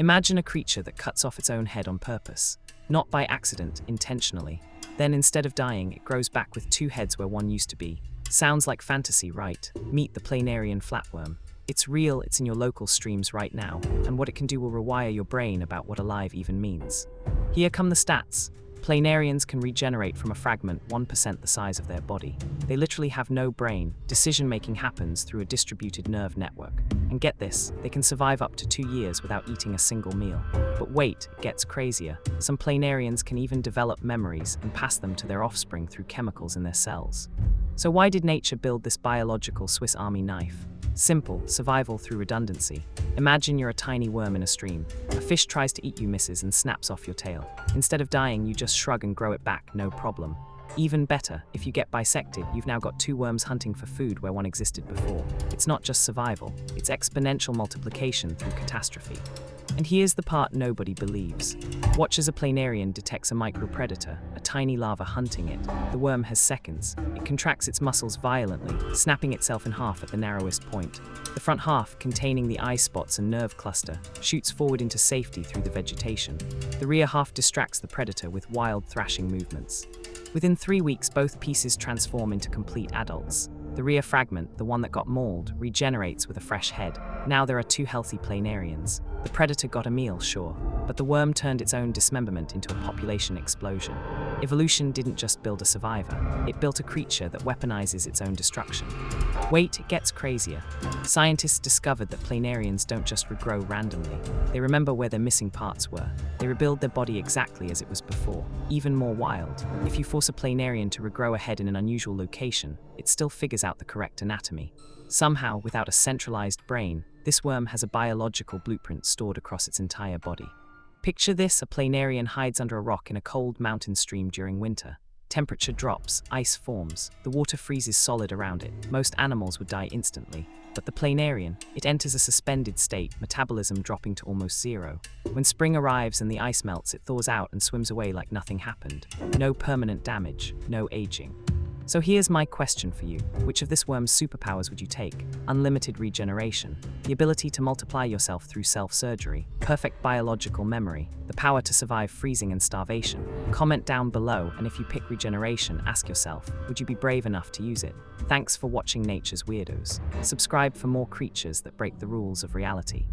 Imagine a creature that cuts off its own head on purpose, not by accident, intentionally. Then instead of dying, it grows back with two heads where one used to be. Sounds like fantasy, right? Meet the planarian flatworm. It's real, it's in your local streams right now, and what it can do will rewire your brain about what alive even means. Here come the stats. Planarians can regenerate from a fragment 1% the size of their body. They literally have no brain. Decision-making happens through a distributed nerve network. And get this, they can survive up to 2 years without eating a single meal. But wait, it gets crazier. Some planarians can even develop memories and pass them to their offspring through chemicals in their cells. So why did nature build this biological Swiss Army knife? Simple, survival through redundancy. Imagine you're a tiny worm in a stream. A fish tries to eat you, misses, and snaps off your tail. Instead of dying, you just shrug and grow it back, no problem. Even better, if you get bisected, you've now got two worms hunting for food where one existed before. It's not just survival, it's exponential multiplication through catastrophe. And here's the part nobody believes. Watch as a planarian detects a micropredator, a tiny larva hunting it. The worm has seconds. It contracts its muscles violently, snapping itself in half at the narrowest point. The front half, containing the eye spots and nerve cluster, shoots forward into safety through the vegetation. The rear half distracts the predator with wild thrashing movements. Within 3 weeks, both pieces transform into complete adults. The rear fragment, the one that got mauled, regenerates with a fresh head. Now there are two healthy planarians. The predator got a meal, sure, but the worm turned its own dismemberment into a population explosion. Evolution didn't just build a survivor, it built a creature that weaponizes its own destruction. Wait, it gets crazier. Scientists discovered that planarians don't just regrow randomly. They remember where their missing parts were. They rebuild their body exactly as it was before. Even more wild, if you force a planarian to regrow a head in an unusual location, it still figures out the correct anatomy. Somehow, without a centralized brain, this worm has a biological blueprint stored across its entire body. Picture this: a planarian hides under a rock in a cold mountain stream during winter. Temperature drops, ice forms, the water freezes solid around it. Most animals would die instantly. But the planarian, it enters a suspended state, metabolism dropping to almost zero. When spring arrives and the ice melts, it thaws out and swims away like nothing happened. No permanent damage, no aging. So here's my question for you. Which of this worm's superpowers would you take? Unlimited regeneration, the ability to multiply yourself through self-surgery, perfect biological memory, the power to survive freezing and starvation? Comment down below, and if you pick regeneration, ask yourself, would you be brave enough to use it? Thanks for watching Nature's Weirdos. Subscribe for more creatures that break the rules of reality.